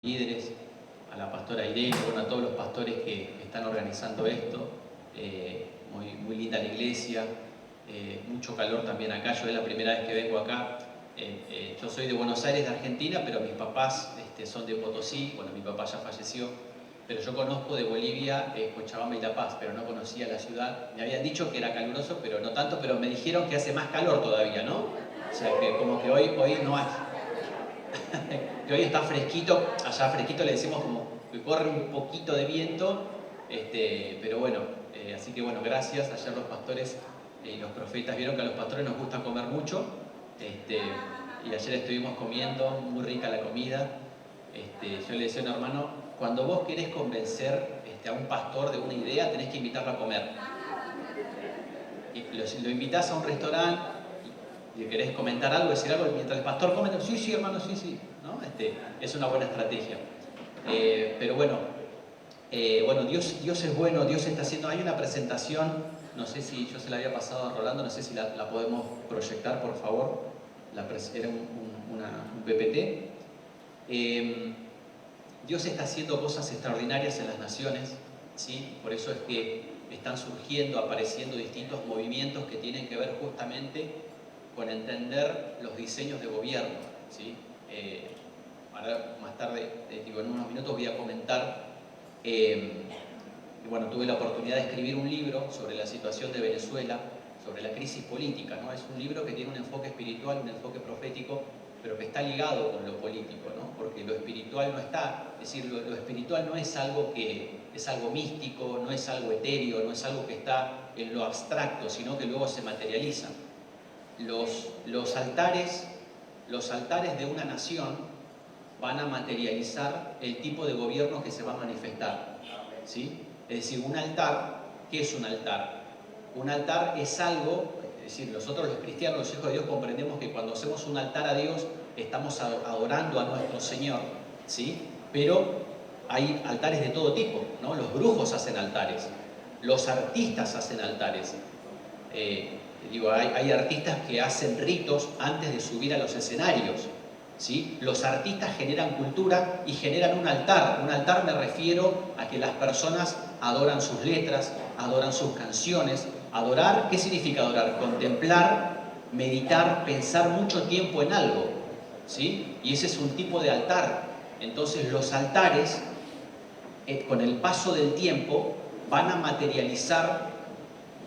líderes, a la pastora Irene, bueno, a todos los pastores que están organizando esto. Muy linda la iglesia, mucho calor también acá. Yo es la primera vez que vengo acá. Yo soy de Buenos Aires, de Argentina, pero mis papás son de Potosí. Bueno, mi papá ya falleció, pero yo conozco de Bolivia, Cochabamba y La Paz, pero no conocía la ciudad. Me habían dicho que era caluroso, pero no tanto, pero me dijeron que hace más calor todavía, ¿no? O sea, que como que hoy no hay. Que hoy está fresquito, allá fresquito le decimos como que corre un poquito de viento, pero bueno, así que bueno, gracias. Ayer los pastores y los profetas vieron que a los pastores nos gusta comer mucho, y ayer estuvimos comiendo, muy rica la comida. Yo le decía a un hermano, cuando vos querés convencer a un pastor de una idea, tenés que invitarlo a comer. Y lo invitás a un restaurante y querés comentar algo, decir algo, mientras el pastor come, sí, hermano, sí, ¿no? Es una buena estrategia. Pero bueno, Dios es bueno, Dios está haciendo. Hay una presentación, no sé si yo se la había pasado a Rolando, no sé si la podemos proyectar, por favor. Era un PPT. Dios está haciendo cosas extraordinarias en las naciones, ¿sí? Por eso es que están surgiendo, apareciendo distintos movimientos que tienen que ver justamente con entender los diseños de gobierno, ¿sí? Ahora más tarde, en unos minutos voy a comentar, bueno, tuve la oportunidad de escribir un libro sobre la situación de Venezuela, sobre la crisis política, ¿no? Es un libro que tiene un enfoque espiritual, un enfoque profético, pero que está ligado con lo político, ¿no? Porque lo espiritual no está, es decir, lo espiritual no es algo que es algo místico, no es algo etéreo, no es algo que está en lo abstracto, sino que luego se materializa. Los altares de una nación van a materializar el tipo de gobierno que se va a manifestar, ¿sí? Es decir, un altar, ¿qué es un altar? Un altar es algo, es decir, nosotros los cristianos, los hijos de Dios, comprendemos que cuando hacemos un altar a Dios estamos adorando a nuestro Señor, ¿sí? Pero hay altares de todo tipo, ¿no? Los brujos hacen altares, los artistas hacen altares. Hay artistas que hacen ritos antes de subir a los escenarios, ¿sí? Los artistas generan cultura y generan un altar. Un altar me refiero a que las personas adoran sus letras, adoran sus canciones. Adorar, ¿qué significa adorar? Contemplar, meditar, pensar mucho tiempo en algo, ¿sí? Y ese es un tipo de altar. Entonces los altares, con el paso del tiempo, van a materializar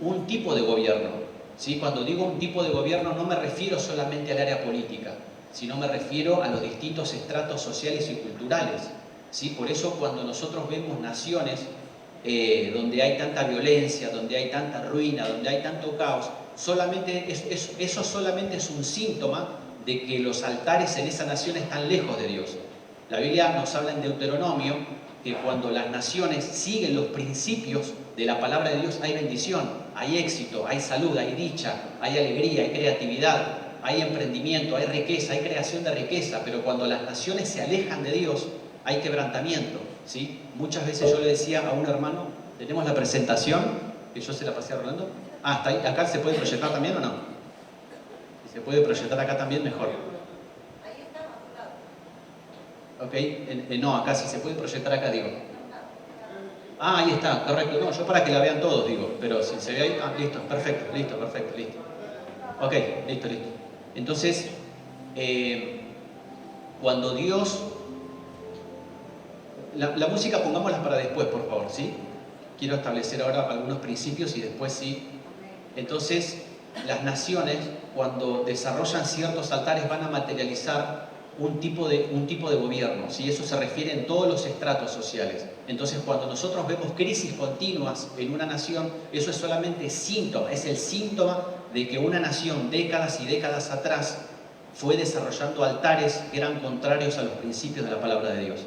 un tipo de gobierno. ¿Sí? Cuando digo un tipo de gobierno no me refiero solamente al área política, sino me refiero a los distintos estratos sociales y culturales, ¿sí? Por eso cuando nosotros vemos naciones donde hay tanta violencia, donde hay tanta ruina, donde hay tanto caos, eso solamente es un síntoma de que los altares en esa nación están lejos de Dios. La Biblia nos habla en Deuteronomio que cuando las naciones siguen los principios de la palabra de Dios hay bendición, hay éxito, hay salud, hay dicha, hay alegría, hay creatividad, hay emprendimiento, hay riqueza, hay creación de riqueza. Pero cuando las naciones se alejan de Dios hay quebrantamiento, ¿sí? Muchas veces yo le decía a un hermano, tenemos la presentación, que yo se la pasé a Rolando. ¿Está ahí? ¿Acá se puede proyectar también o no? Si se puede proyectar acá también, mejor. Ok, no, acá sí se puede proyectar acá, digo. Ahí está, correcto. No, yo para que la vean todos, digo, pero si se ve ahí, listo, perfecto. Ok, listo. Entonces, cuando Dios... La música pongámosla para después, por favor, ¿sí? Quiero establecer ahora algunos principios y después sí. Entonces, las naciones, cuando desarrollan ciertos altares, van a materializar un tipo de gobierno, ¿sí? Eso se refiere en todos los estratos sociales. Entonces, cuando nosotros vemos crisis continuas en una nación, eso es solamente síntoma, es el síntoma de que una nación, décadas y décadas atrás, fue desarrollando altares que eran contrarios a los principios de la palabra de Dios.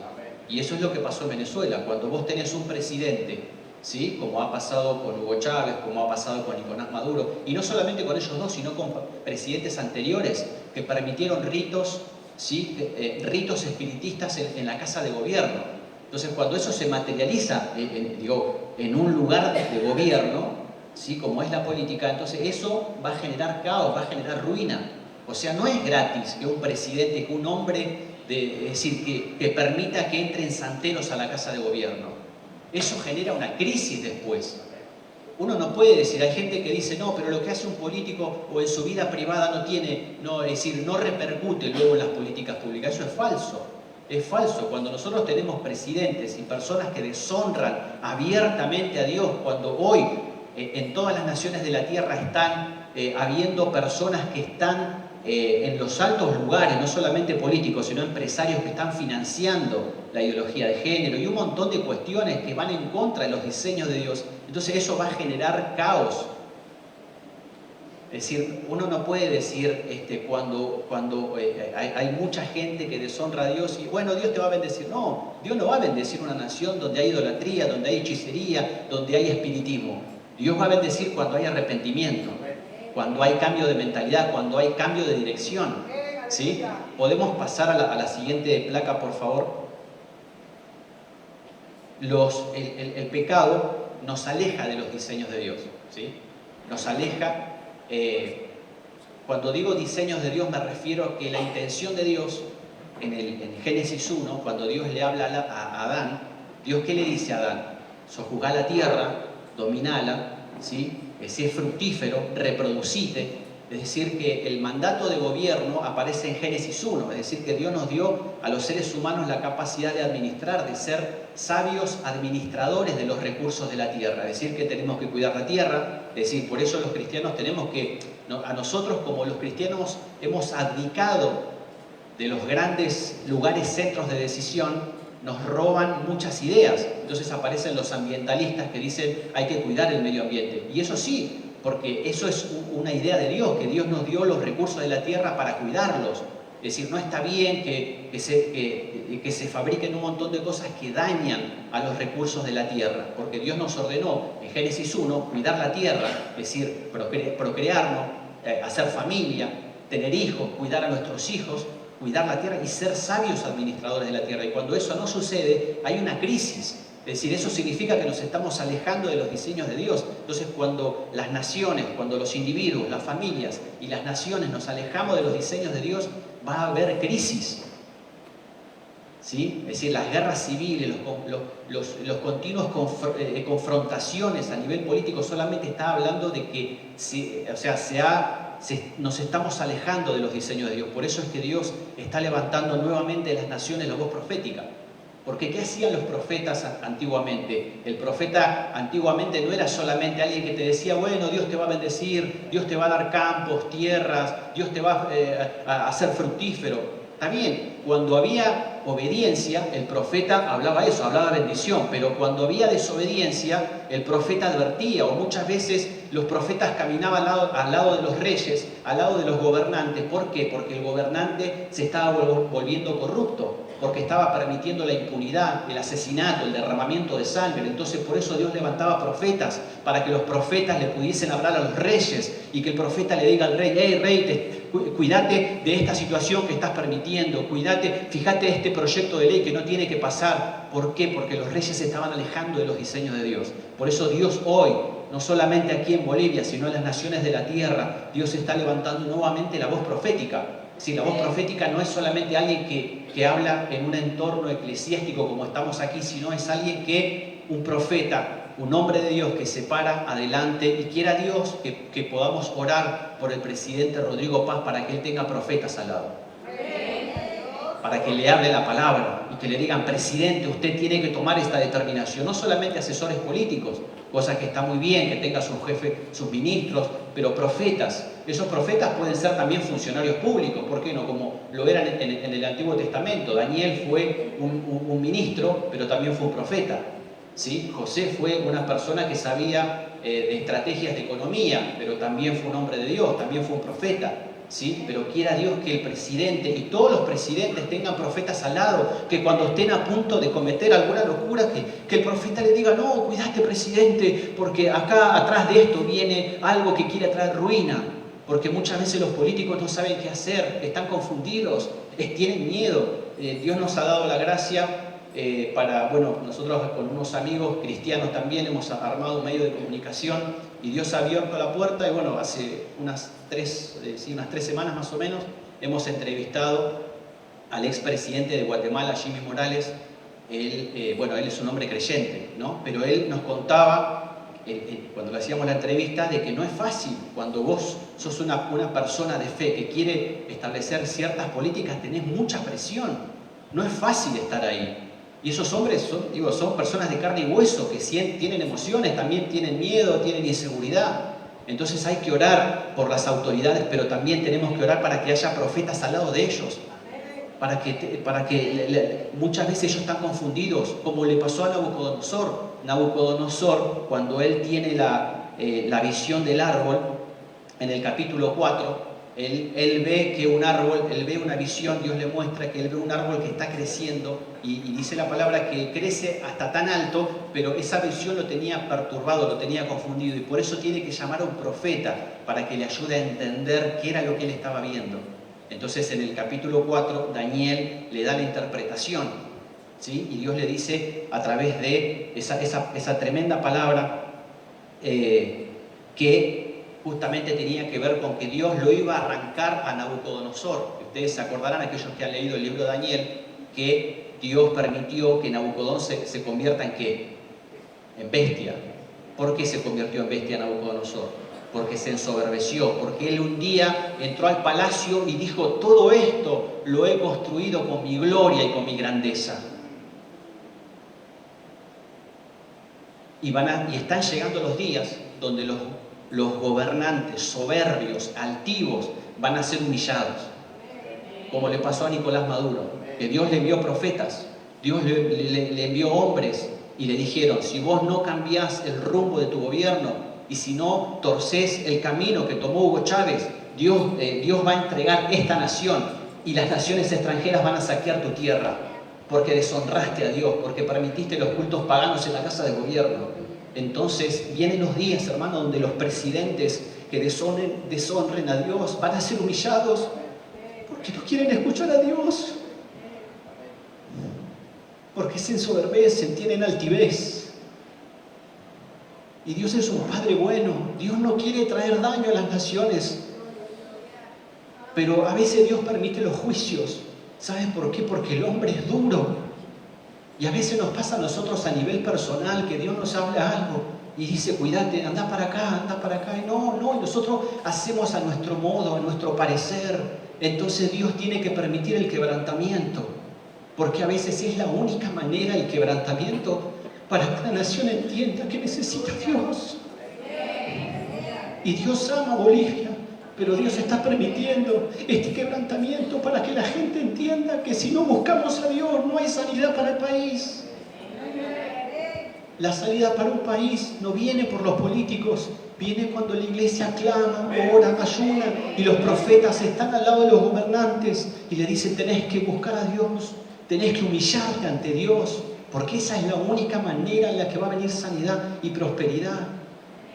Y eso es lo que pasó en Venezuela. Cuando vos tenés un presidente, ¿sí? Como ha pasado con Hugo Chávez, como ha pasado con Nicolás Maduro, y no solamente con ellos dos, sino con presidentes anteriores que permitieron ritos, ¿sí? Ritos espiritistas en la casa de gobierno. Entonces, cuando eso se materializa en un lugar de gobierno, ¿sí? Como es la política, entonces eso va a generar caos, va a generar ruina. O sea, no es gratis que un presidente, que un hombre es decir, que permita que entren santeros a la casa de gobierno. Eso genera una crisis después. Uno no puede decir, hay gente que dice, no, pero lo que hace un político o en su vida privada no tiene, no, es decir, no repercute luego en las políticas públicas. Eso es falso. Es falso. Cuando nosotros tenemos presidentes y personas que deshonran abiertamente a Dios, cuando hoy en todas las naciones de la tierra están habiendo personas que están en los altos lugares, no solamente políticos, sino empresarios que están financiando la ideología de género y un montón de cuestiones que van en contra de los diseños de Dios, entonces eso va a generar caos. Es decir, uno no puede decir cuando hay mucha gente que deshonra a Dios y bueno, Dios te va a bendecir. No, Dios no va a bendecir una nación donde hay idolatría, donde hay hechicería, donde hay espiritismo. Dios va a bendecir cuando hay arrepentimiento, cuando hay cambio de mentalidad, cuando hay cambio de dirección. ¿Sí? ¿Podemos pasar a la siguiente placa, por favor? El pecado nos aleja de los diseños de Dios. ¿Sí? Nos aleja. Cuando digo diseños de Dios me refiero a que la intención de Dios en Génesis 1, cuando Dios le habla a Adán, Dios ¿qué le dice a Adán? Sojuzgá la tierra, dominala, ¿sí? Sé fructífero, reproducite. Es decir, que el mandato de gobierno aparece en Génesis 1, es decir, que Dios nos dio a los seres humanos la capacidad de administrar, de ser sabios administradores de los recursos de la tierra, es decir, que tenemos que cuidar la tierra, es decir, por eso los cristianos tenemos que, a nosotros como los cristianos hemos abdicado de los grandes lugares, centros de decisión, nos roban muchas ideas, entonces aparecen los ambientalistas que dicen hay que cuidar el medio ambiente, y eso sí, porque eso es una idea de Dios, que Dios nos dio los recursos de la tierra para cuidarlos. Es decir, no está bien que se fabriquen un montón de cosas que dañan a los recursos de la tierra, porque Dios nos ordenó en Génesis 1 cuidar la tierra, es decir, procrearnos, hacer familia, tener hijos, cuidar a nuestros hijos, cuidar la tierra y ser sabios administradores de la tierra. Y cuando eso no sucede, hay una crisis. Es decir, eso significa que nos estamos alejando de los diseños de Dios. Entonces, cuando las naciones, cuando los individuos, las familias y las naciones nos alejamos de los diseños de Dios, va a haber crisis. ¿Sí? Es decir, las guerras civiles, los continuos confrontaciones a nivel político solamente está hablando de que nos estamos alejando de los diseños de Dios. Por eso es que Dios está levantando nuevamente de las naciones la voz profética. Porque ¿qué hacían los profetas antiguamente? El profeta antiguamente no era solamente alguien que te decía, bueno, Dios te va a bendecir, Dios te va a dar campos, tierras, Dios te va a hacer fructífero. Está bien, cuando había obediencia, el profeta hablaba eso, hablaba bendición, pero cuando había desobediencia, el profeta advertía, o muchas veces los profetas caminaban al lado de los reyes, al lado de los gobernantes. ¿Por qué? Porque el gobernante se estaba volviendo corrupto, porque estaba permitiendo la impunidad, el asesinato, el derramamiento de sangre. Entonces por eso Dios levantaba profetas, para que los profetas le pudiesen hablar a los reyes y que el profeta le diga al rey, hey rey, cuídate de esta situación que estás permitiendo, cuídate, fíjate este proyecto de ley que no tiene que pasar. ¿Por qué? Porque los reyes se estaban alejando de los diseños de Dios. Por eso Dios hoy, no solamente aquí en Bolivia, sino en las naciones de la tierra, Dios está levantando nuevamente la voz profética. Si la voz profética no es solamente alguien que habla en un entorno eclesiástico como estamos aquí, sino es alguien un profeta, un hombre de Dios que se para adelante y quiera Dios que podamos orar por el presidente Rodrigo Paz para que él tenga profetas al lado. Para que le hable la palabra y que le digan, presidente, usted tiene que tomar esta determinación. No solamente asesores políticos, cosa que está muy bien, que tenga su jefe, sus ministros, pero profetas. Esos profetas pueden ser también funcionarios públicos, ¿por qué no? Como lo eran en el Antiguo Testamento. Daniel fue un ministro, pero también fue un profeta. ¿Sí? José fue una persona que sabía de estrategias de economía, pero también fue un hombre de Dios, también fue un profeta. ¿Sí? Pero quiera Dios que el presidente y todos los presidentes tengan profetas al lado, que cuando estén a punto de cometer alguna locura, que el profeta le diga, no, cuidate presidente, porque acá atrás de esto viene algo que quiere traer ruina, porque muchas veces los políticos no saben qué hacer, están confundidos, tienen miedo. Dios nos ha dado la gracia nosotros con unos amigos cristianos también hemos armado un medio de comunicación y Dios ha abierto la puerta y bueno, hace unas 3 semanas más o menos hemos entrevistado al expresidente de Guatemala, Jimmy Morales. Él, bueno, él es un hombre creyente, ¿no? Pero él nos contaba, cuando le hacíamos la entrevista, de que no es fácil. Cuando vos sos una persona de fe que quiere establecer ciertas políticas, tenés mucha presión. No es fácil estar ahí. Y esos hombres son personas de carne y hueso, que tienen emociones, también tienen miedo, tienen inseguridad. Entonces hay que orar por las autoridades, pero también tenemos que orar para que haya profetas al lado de ellos. Para que muchas veces ellos están confundidos, como le pasó a Nabucodonosor. Nabucodonosor, cuando él tiene la visión del árbol, en el capítulo 4, él ve que un árbol, él ve una visión, Dios le muestra que él ve un árbol que está creciendo y dice la palabra que crece hasta tan alto, pero esa visión lo tenía perturbado, lo tenía confundido, y por eso tiene que llamar a un profeta para que le ayude a entender qué era lo que él estaba viendo. Entonces en el capítulo 4 Daniel le da la interpretación, ¿sí? Y Dios le dice a través de esa tremenda palabra que justamente tenía que ver con que Dios lo iba a arrancar a Nabucodonosor. Ustedes se acordarán, aquellos que han leído el libro de Daniel, que Dios permitió que Nabucodonosor se convierta en ¿qué? En bestia. ¿Por qué se convirtió en bestia Nabucodonosor? Porque se ensoberbeció, porque él un día entró al palacio y dijo: todo esto lo he construido con mi gloria y con mi grandeza. Y están llegando los días donde los gobernantes soberbios, altivos, van a ser humillados, como le pasó a Nicolás Maduro, que Dios le envió profetas, Dios le envió hombres y le dijeron: si vos no cambiás el rumbo de tu gobierno, y si no torcés el camino que tomó Hugo Chávez, Dios va a entregar esta nación y las naciones extranjeras van a saquear tu tierra, porque deshonraste a Dios, porque permitiste los cultos paganos en la casa de gobierno. Entonces vienen los días, hermano, donde los presidentes que deshonren a Dios van a ser humillados porque no quieren escuchar a Dios, porque se ensoberbecen, tienen altivez. Y Dios es un Padre bueno. Dios no quiere traer daño a las naciones. Pero a veces Dios permite los juicios. ¿Sabes por qué? Porque el hombre es duro. Y a veces nos pasa a nosotros a nivel personal que Dios nos habla algo y dice: cuídate, anda para acá, anda para acá. Y no, y nosotros hacemos a nuestro modo, a nuestro parecer. Entonces Dios tiene que permitir el quebrantamiento. Porque a veces es la única manera, el quebrantamiento, para que la nación entienda que necesita a Dios. Y Dios ama a Bolivia, pero Dios está permitiendo este quebrantamiento para que la gente entienda que si no buscamos a Dios no hay sanidad para el país. La salida para un país no viene por los políticos, viene cuando la iglesia clama, ora, ayuna, y los profetas están al lado de los gobernantes y le dicen: tenés que buscar a Dios, tenés que humillarte ante Dios, porque esa es la única manera en la que va a venir sanidad y prosperidad.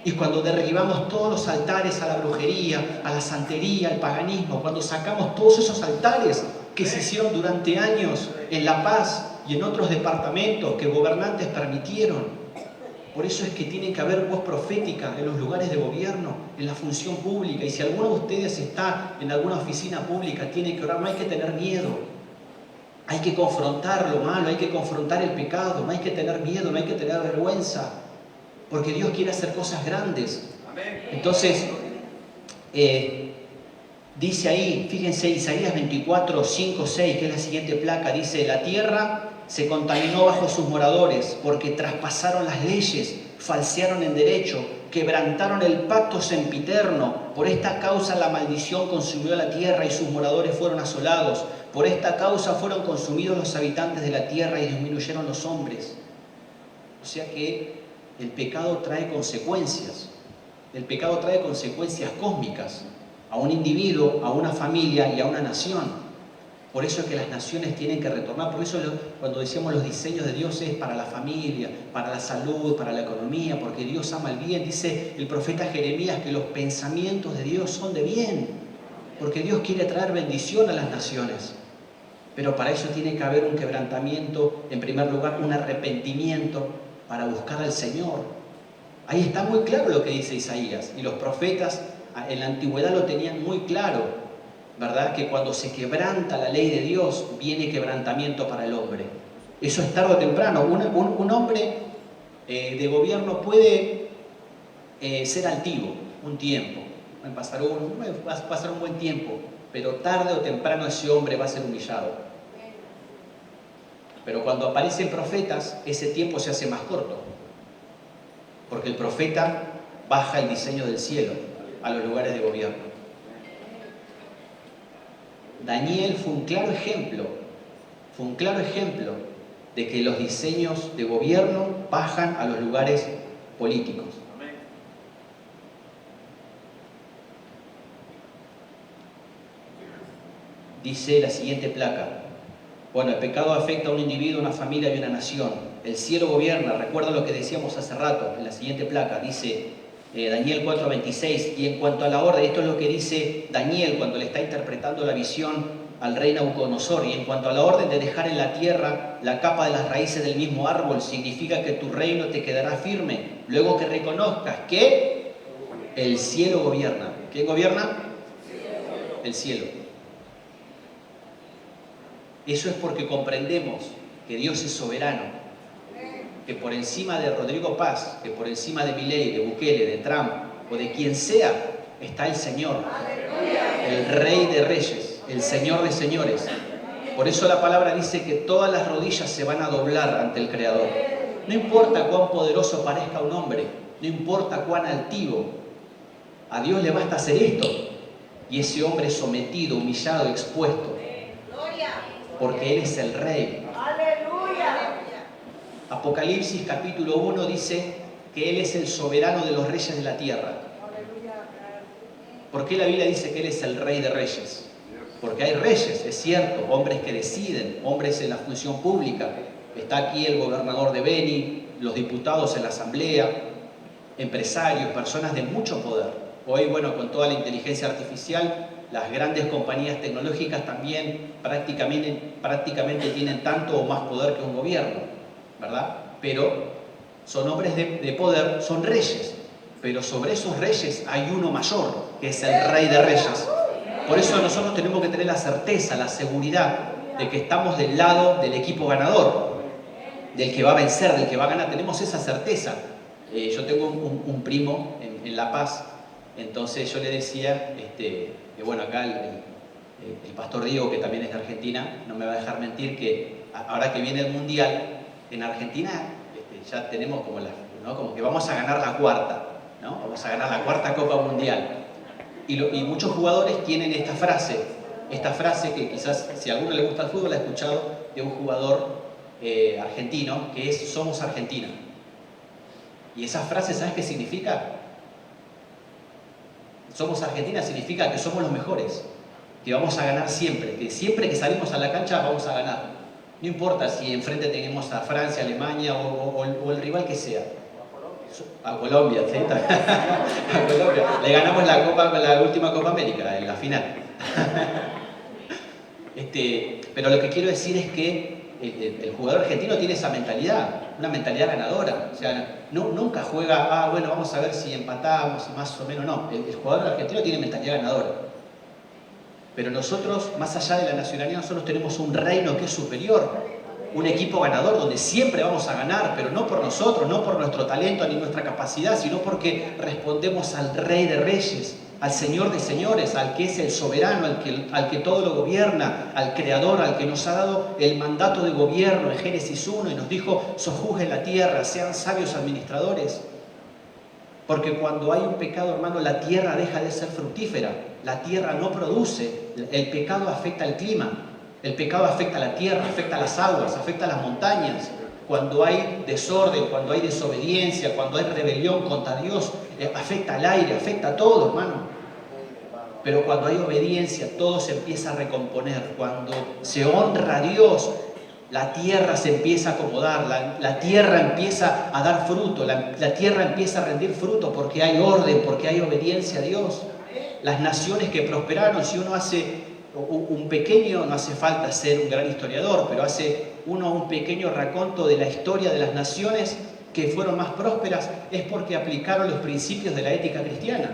Y cuando derribamos todos los altares a la brujería, a la santería, al paganismo, cuando sacamos todos esos altares que se hicieron durante años en La Paz y en otros departamentos que gobernantes permitieron. Por eso es que tiene que haber voz profética en los lugares de gobierno, en la función pública. Y si alguno de ustedes está en alguna oficina pública, tiene que orar. No hay que tener miedo. Hay que confrontar lo malo, hay que confrontar el pecado, no hay que tener miedo, no hay que tener vergüenza, porque Dios quiere hacer cosas grandes. Entonces, dice ahí, fíjense, Isaías 24, 5, 6, que es la siguiente placa, dice: la tierra se contaminó bajo sus moradores, porque traspasaron las leyes, falsearon en derecho, quebrantaron el pacto sempiterno. Por esta causa la maldición consumió la tierra y sus moradores fueron asolados. Por esta causa fueron consumidos los habitantes de la tierra y disminuyeron los hombres. O sea que el pecado trae consecuencias. El pecado trae consecuencias cósmicas a un individuo, a una familia y a una nación. Por eso es que las naciones tienen que retornar. Por eso cuando decíamos los diseños de Dios es para la familia, para la salud, para la economía, porque Dios ama el bien. Dice el profeta Jeremías que los pensamientos de Dios son de bien, porque Dios quiere traer bendición a las naciones. Pero para eso tiene que haber un quebrantamiento, en primer lugar un arrepentimiento para buscar al Señor. Ahí está muy claro lo que dice Isaías, y los profetas en la antigüedad lo tenían muy claro. ¿verdad? Que cuando se quebranta la ley de Dios, viene quebrantamiento para el hombre. Eso es tarde o temprano. Un hombre de gobierno puede ser altivo un tiempo, va a pasar un buen tiempo, pero tarde o temprano ese hombre va a ser humillado. Pero cuando aparecen profetas, ese tiempo se hace más corto, porque el profeta baja el diseño del cielo a los lugares de gobierno. Daniel fue un claro ejemplo de que los diseños de gobierno bajan a los lugares políticos. Dice la siguiente placa: bueno, el pecado afecta a un individuo, una familia y una nación. El cielo gobierna. Recuerda lo que decíamos hace rato en la siguiente placa. Dice Daniel 4:26. Y en cuanto a la orden, esto es lo que dice Daniel cuando le está interpretando la visión al rey Nabucodonosor. Y en cuanto a la orden de dejar en la tierra la capa de las raíces del mismo árbol, significa que tu reino te quedará firme. Luego que reconozcas que el cielo gobierna. ¿Quién gobierna? El cielo. Eso es porque comprendemos que Dios es soberano, que por encima de Rodrigo Paz, que por encima de Milei, de Bukele, de Trump o de quien sea, está el Señor, el Rey de Reyes, el Señor de Señores. Por eso la palabra dice que todas las rodillas se van a doblar ante el Creador. No importa cuán poderoso parezca un hombre, no importa cuán altivo, a Dios le basta hacer esto y ese hombre es sometido, humillado, expuesto. Porque Él es el Rey. ¡Aleluya! Apocalipsis capítulo 1 dice que Él es el soberano de los reyes de la tierra. ¿Por qué la Biblia dice que Él es el Rey de Reyes? Porque hay reyes, es cierto, hombres que deciden, hombres en la función pública. Está aquí el gobernador de Beni, los diputados en la asamblea, empresarios, personas de mucho poder. Hoy, bueno, con toda la inteligencia artificial, las grandes compañías tecnológicas también prácticamente tienen tanto o más poder que un gobierno, ¿verdad? Pero son hombres de poder, son reyes, pero sobre esos reyes hay uno mayor, que es el Rey de Reyes. Por eso nosotros tenemos que tener la certeza, la seguridad de que estamos del lado del equipo ganador, del que va a vencer, del que va a ganar. Tenemos esa certeza. Yo tengo un primo en La Paz, entonces yo le decía que bueno, acá el pastor Diego, que también es de Argentina, no me va a dejar mentir que ahora que viene el Mundial, en Argentina ya tenemos como, ¿no? Como que vamos a ganar la cuarta, ¿no? Vamos a ganar la cuarta Copa Mundial. Y muchos jugadores tienen esta frase que quizás si a alguno le gusta el fútbol la ha escuchado de un jugador argentino, que es "somos Argentina". Y esa frase, ¿sabes qué significa? Somos Argentina significa que somos los mejores, que vamos a ganar siempre, que siempre que salimos a la cancha vamos a ganar. No importa si enfrente tenemos a Francia, Alemania o el rival que sea. A Colombia, ¿sí? A Colombia. Le ganamos la última Copa América, en la final. Pero lo que quiero decir es que el jugador argentino tiene esa mentalidad, una mentalidad ganadora. O sea, nunca juega, bueno, vamos a ver si empatamos y más o menos no. El jugador argentino tiene mentalidad ganadora. Pero nosotros, más allá de la nacionalidad, nosotros tenemos un reino que es superior, un equipo ganador donde siempre vamos a ganar, pero no por nosotros, no por nuestro talento ni nuestra capacidad, sino porque respondemos al Rey de Reyes, al Señor de Señores, al que es el soberano, al que todo lo gobierna, al Creador, al que nos ha dado el mandato de gobierno en Génesis 1 y nos dijo: sojuzguen la tierra, sean sabios administradores. Porque cuando hay un pecado, hermano, la tierra deja de ser fructífera, la tierra no produce, el pecado afecta al clima, el pecado afecta a la tierra, afecta a las aguas, afecta a las montañas. Cuando hay desorden, cuando hay desobediencia, cuando hay rebelión contra Dios, afecta al aire, afecta a todo, hermano. Pero cuando hay obediencia, todo se empieza a recomponer. Cuando se honra a Dios, la tierra se empieza a acomodar, la tierra empieza a dar fruto, la tierra empieza a rendir fruto porque hay orden, porque hay obediencia a Dios. Las naciones que prosperaron, si uno hace un pequeño, no hace falta ser un gran historiador, pero hace uno un pequeño raconto de la historia de las naciones que fueron más prósperas, es porque aplicaron los principios de la ética cristiana.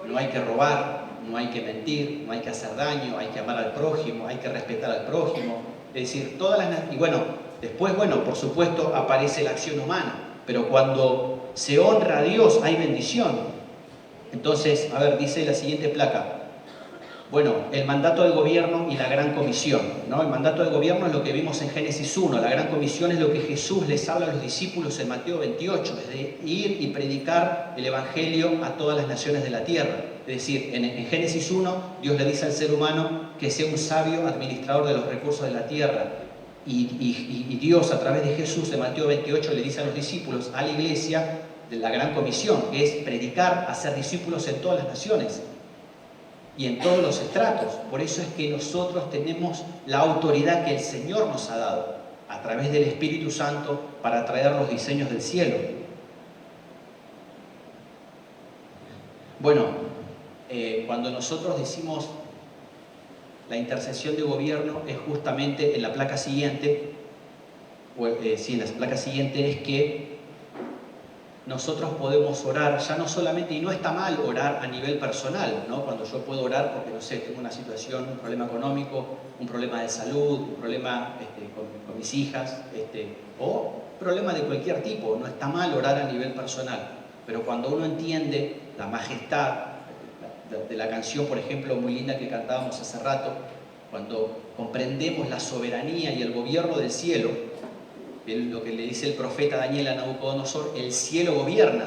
No hay que robar, no hay que mentir, no hay que hacer daño, hay que amar al prójimo, hay que respetar al prójimo. Es decir, y bueno, después, bueno, por supuesto aparece la acción humana, pero cuando se honra a Dios hay bendición. Entonces, a ver, dice la siguiente placa. Bueno, el mandato del gobierno y la gran comisión, ¿no? El mandato del gobierno es lo que vimos en Génesis 1, la gran comisión es lo que Jesús les habla a los discípulos en Mateo 28, es de ir y predicar el evangelio a todas las naciones de la tierra. Es decir, en Génesis 1, Dios le dice al ser humano que sea un sabio administrador de los recursos de la tierra. Y Dios, a través de Jesús, en Mateo 28, le dice a los discípulos, a la iglesia, de la gran comisión, que es predicar, hacer discípulos en todas las naciones y en todos los estratos. Por eso es que nosotros tenemos la autoridad que el Señor nos ha dado a través del Espíritu Santo para traer los diseños del cielo. Bueno, cuando nosotros decimos la intercesión de gobierno, es justamente en la placa siguiente, en la placa siguiente es que nosotros podemos orar, ya no solamente, y no está mal orar a nivel personal, ¿no? Cuando yo puedo orar porque, no sé, tengo una situación, un problema económico, un problema de salud, un problema con mis hijas, o problema de cualquier tipo, no está mal orar a nivel personal. Pero cuando uno entiende la majestad de la canción, por ejemplo, muy linda que cantábamos hace rato, cuando comprendemos la soberanía y el gobierno del cielo, lo que le dice el profeta Daniel a Nabucodonosor, el cielo gobierna.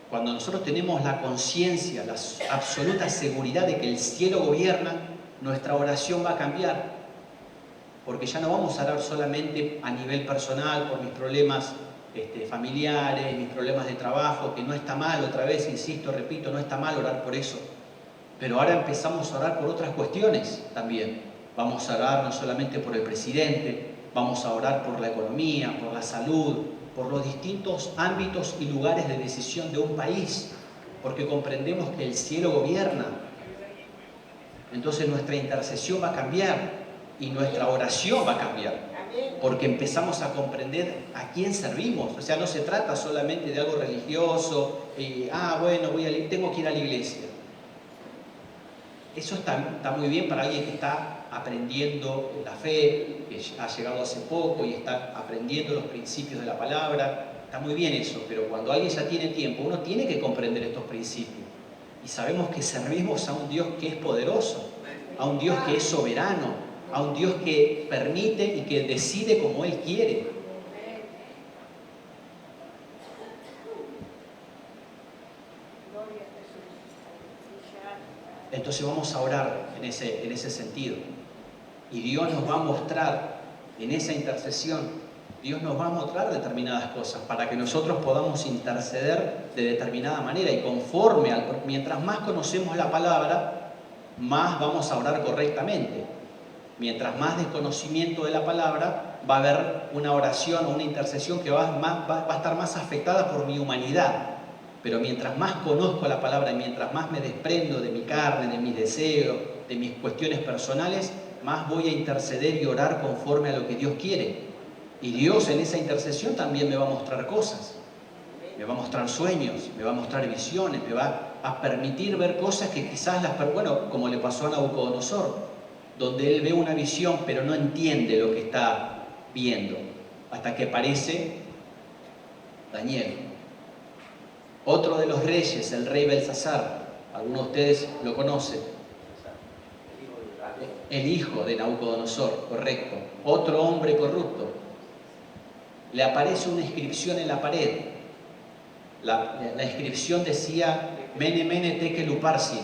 Cuando nosotros tenemos la conciencia, la absoluta seguridad de que el cielo gobierna, nuestra oración va a cambiar. Porque ya no vamos a orar solamente a nivel personal por mis problemas familiares, mis problemas de trabajo, que no está mal, otra vez, insisto, repito, no está mal orar por eso. Pero ahora empezamos a orar por otras cuestiones también. Vamos a orar no solamente por el presidente, vamos a orar por la economía, por la salud, por los distintos ámbitos y lugares de decisión de un país, porque comprendemos que el cielo gobierna. Entonces nuestra intercesión va a cambiar y nuestra oración va a cambiar, porque empezamos a comprender a quién servimos. O sea, no se trata solamente de algo religioso, bueno, tengo que ir a la iglesia. Eso está muy bien para alguien que está aprendiendo la fe, que ha llegado hace poco y está aprendiendo los principios de la palabra. Está muy bien eso, pero cuando alguien ya tiene tiempo, uno tiene que comprender estos principios. Y sabemos que servimos a un Dios que es poderoso, a un Dios que es soberano, a un Dios que permite y que decide como Él quiere. Entonces vamos a orar en ese sentido. Y Dios nos va a mostrar en esa intercesión, Dios nos va a mostrar determinadas cosas para que nosotros podamos interceder de determinada manera. Y mientras más conocemos la palabra, más vamos a orar correctamente. Mientras más desconocimiento de la palabra, va a haber una oración o una intercesión que va a estar más afectada por mi humanidad. Pero mientras más conozco la palabra y mientras más me desprendo de mi carne, de mis deseos, de mis cuestiones personales, más voy a interceder y orar conforme a lo que Dios quiere. Y Dios en esa intercesión también me va a mostrar cosas. Me va a mostrar sueños, me va a mostrar visiones, me va a permitir ver cosas que quizás como le pasó a Nabucodonosor, donde él ve una visión pero no entiende lo que está viendo, hasta que aparece Daniel. Otro de los reyes, el rey Belsasar, algunos de ustedes lo conocen, el hijo de Nabucodonosor, correcto, otro hombre corrupto. Le aparece una inscripción en la pared. La inscripción decía Mene Mene Tekel Upharsin.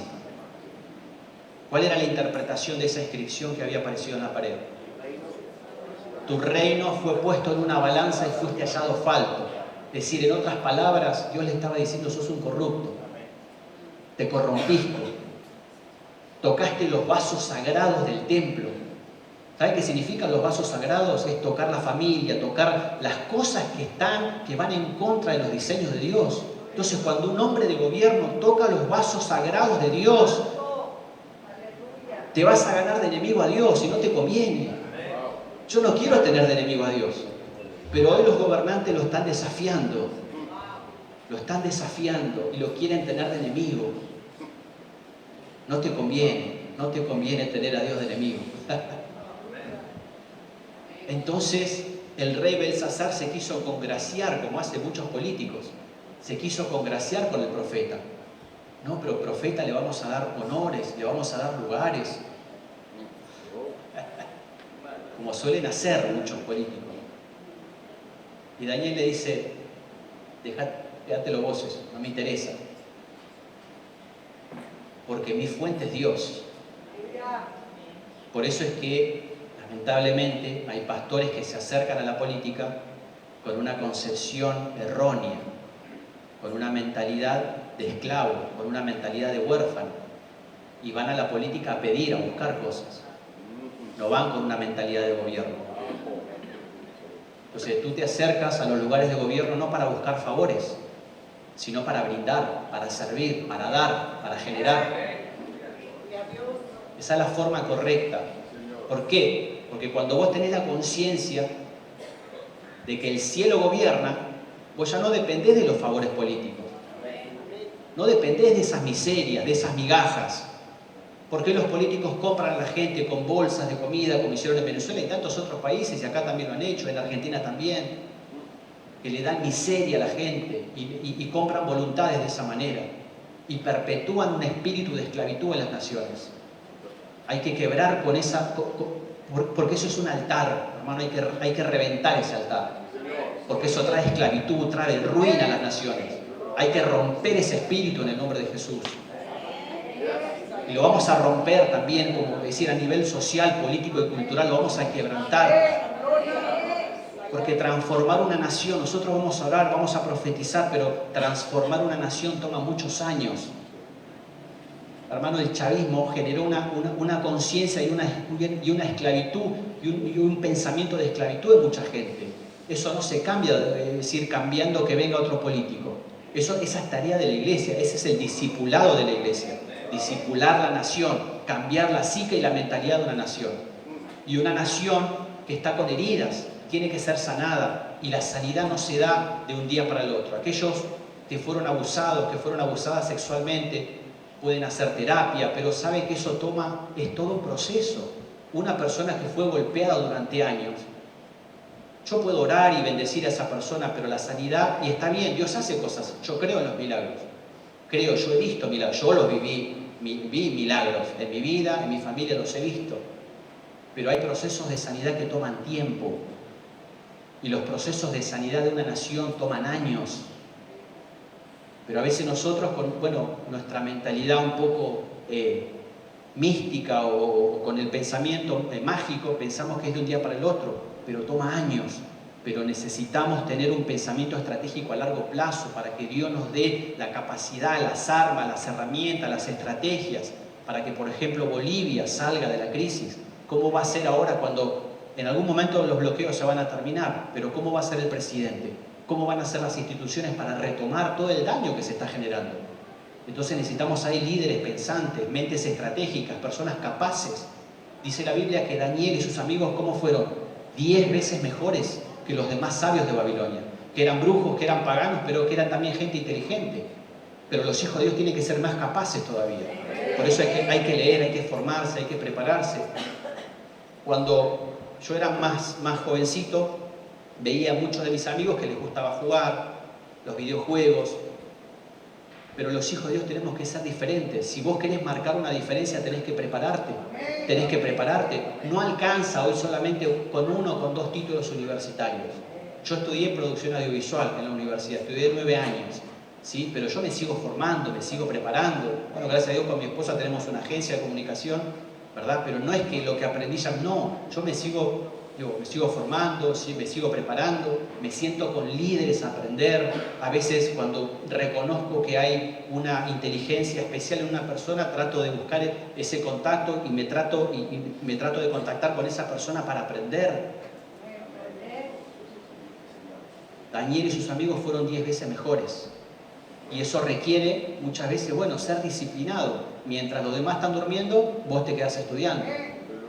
¿Cuál era la interpretación de esa inscripción que había aparecido en la pared? Tu reino fue puesto en una balanza y fuiste hallado falto. Es decir, en otras palabras, Dios le estaba diciendo, sos un corrupto, te corrompiste, tocaste los vasos sagrados del templo. ¿Sabe qué significan los vasos sagrados? Es tocar la familia, tocar las cosas que van en contra de los diseños de Dios. Entonces, cuando un hombre de gobierno toca los vasos sagrados de Dios, te vas a ganar de enemigo a Dios y no te conviene. Yo no quiero tener de enemigo a Dios. Pero hoy los gobernantes lo están desafiando y lo quieren tener de enemigo. no te conviene tener a Dios de enemigo. Entonces el rey Belsasar se quiso congraciar, como hacen muchos políticos, se quiso congraciar con el profeta. No, pero profeta le vamos a dar honores, le vamos a dar lugares, como suelen hacer muchos políticos. Y Daniel le dice, quédatelo vos eso, no me interesa, porque mi fuente es Dios. Por eso es que, lamentablemente, hay pastores que se acercan a la política con una concepción errónea, con una mentalidad de esclavo, con una mentalidad de huérfano, y van a la política a pedir, a buscar cosas. No van con una mentalidad de gobierno. Entonces tú te acercas a los lugares de gobierno no para buscar favores, sino para brindar, para servir, para dar, para generar. Esa es la forma correcta. ¿Por qué? Porque cuando vos tenés la conciencia de que el cielo gobierna, vos ya no dependés de los favores políticos. No dependés de esas miserias, de esas migajas. ¿Por qué los políticos compran a la gente con bolsas de comida, como hicieron en Venezuela y en tantos otros países, y acá también lo han hecho, en Argentina también? Que le dan miseria a la gente y compran voluntades de esa manera y perpetúan un espíritu de esclavitud en las naciones. Hay que quebrar con esa... porque eso es un altar, hermano, hay que reventar ese altar. Porque eso trae esclavitud, trae ruina a las naciones. Hay que romper ese espíritu en el nombre de Jesús. Y lo vamos a romper también, como decir, a nivel social, político y cultural, lo vamos a quebrantar. Porque transformar una nación, nosotros vamos a orar, vamos a profetizar, pero transformar una nación toma muchos años. Hermano, el chavismo generó una conciencia y una esclavitud y un pensamiento de esclavitud de mucha gente. Eso no se cambia, es decir, cambiando que venga otro político. Esa es tarea de la iglesia, ese es el discipulado de la iglesia. Discipular la nación, cambiar la psique y la mentalidad de una nación. Y una nación que está con heridas tiene que ser sanada, y la sanidad no se da de un día para el otro. Aquellos que fueron abusados, que fueron abusadas sexualmente, pueden hacer terapia, pero sabe que eso es todo un proceso. Una persona que fue golpeada durante años, yo puedo orar y bendecir a esa persona, pero la sanidad, y está bien, Dios hace cosas, yo creo en los milagros. Creo, yo he visto milagros, yo los vi milagros en mi vida, en mi familia los he visto. Pero hay procesos de sanidad que toman tiempo. Y los procesos de sanidad de una nación toman años. Pero a veces nosotros, con nuestra mentalidad un poco mística o con el pensamiento mágico, pensamos que es de un día para el otro, pero toma años. Pero necesitamos tener un pensamiento estratégico a largo plazo para que Dios nos dé la capacidad, las armas, las herramientas, las estrategias, para que, por ejemplo, Bolivia salga de la crisis. ¿Cómo va a ser ahora cuando en algún momento los bloqueos se van a terminar? Pero ¿cómo va a ser el presidente? ¿Cómo van a ser las instituciones para retomar todo el daño que se está generando? Entonces necesitamos ahí líderes pensantes, mentes estratégicas, personas capaces. Dice la Biblia que Daniel y sus amigos, ¿cómo fueron? 10 veces mejores que los demás sabios de Babilonia, que eran brujos, que eran paganos, pero que eran también gente inteligente. Pero los hijos de Dios tienen que ser más capaces todavía. Por eso hay que leer, hay que formarse, hay que prepararse. Cuando yo era más jovencito, veía a muchos de mis amigos que les gustaba jugar, los videojuegos, pero los hijos de Dios tenemos que ser diferentes. Si vos querés marcar una diferencia, tenés que prepararte. No alcanza hoy solamente con 1 o con 2 títulos universitarios. Yo estudié producción audiovisual en la universidad, estudié 9 años, ¿sí? Pero yo me sigo formando, me sigo preparando. Bueno, gracias a Dios con mi esposa tenemos una agencia de comunicación, ¿verdad? Pero no es que lo que aprendí ya, no, yo me sigo formando, ¿sí? Me sigo preparando, me siento con líderes a aprender. A veces cuando reconozco que hay una inteligencia especial en una persona, trato de buscar ese contacto y me trato de contactar con esa persona para aprender. Daniel y sus amigos fueron 10 veces mejores. Y eso requiere muchas veces, ser disciplinado. Mientras los demás están durmiendo, vos te quedás estudiando.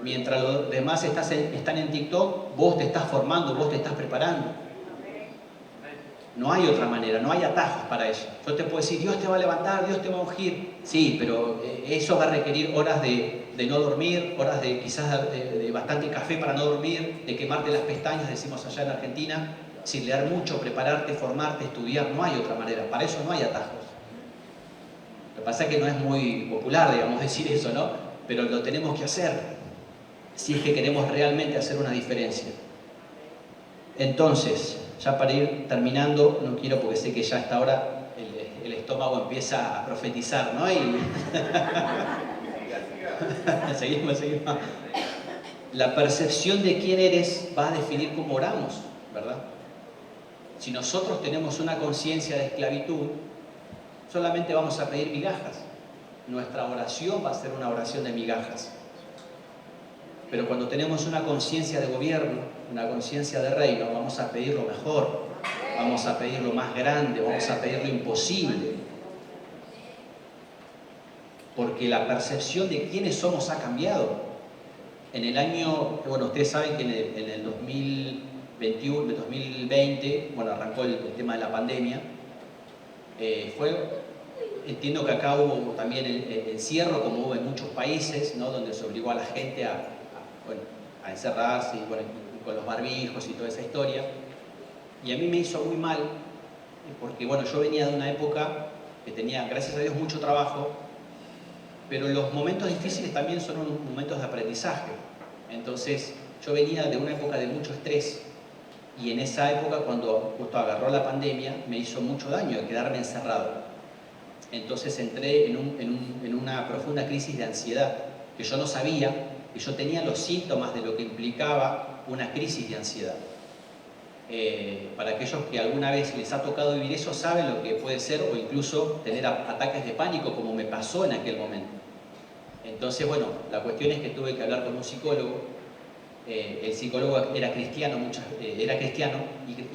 Mientras los demás están en TikTok, vos te estás formando, vos te estás preparando. No hay otra manera, no hay atajos para eso. Yo te puedo decir, Dios te va a levantar, Dios te va a ungir. Sí, pero eso va a requerir horas de no dormir, horas de quizás de bastante café para no dormir, de quemarte las pestañas, decimos allá en Argentina, sin leer mucho, prepararte, formarte, estudiar. No hay otra manera, para eso no hay atajos. Lo que pasa es que no es muy popular, digamos, decir eso, ¿no? Pero lo tenemos que hacer, si es que queremos realmente hacer una diferencia. Entonces, ya para ir terminando, no quiero porque sé que ya a esta hora el estómago empieza a profetizar, ¿no? Y... seguimos. La percepción de quién eres va a definir cómo oramos, ¿verdad? Si nosotros tenemos una conciencia de esclavitud, solamente vamos a pedir migajas. Nuestra oración va a ser una oración de migajas. Pero cuando tenemos una conciencia de gobierno, una conciencia de reino, vamos a pedir lo mejor, vamos a pedir lo más grande, vamos a pedir lo imposible. Porque la percepción de quiénes somos ha cambiado. En el año, bueno, ustedes saben que en el 2020, bueno, arrancó el tema de la pandemia, entiendo que acá hubo también el encierro, como hubo en muchos países, ¿no? Donde se obligó a la gente a encerrarse y, bueno, con los barbijos y toda esa historia. Y a mí me hizo muy mal, porque bueno, yo venía de una época que tenía, gracias a Dios, mucho trabajo, pero los momentos difíciles también son momentos de aprendizaje. Entonces, yo venía de una época de mucho estrés, y en esa época, cuando justo agarró la pandemia, me hizo mucho daño de quedarme encerrado. Entonces entré en una profunda crisis de ansiedad, que yo no sabía, que yo tenía los síntomas de lo que implicaba una crisis de ansiedad. Para aquellos que alguna vez les ha tocado vivir eso, saben lo que puede ser, o incluso tener ataques de pánico, como me pasó en aquel momento. Entonces, bueno, la cuestión es que tuve que hablar con un psicólogo. El psicólogo era cristiano,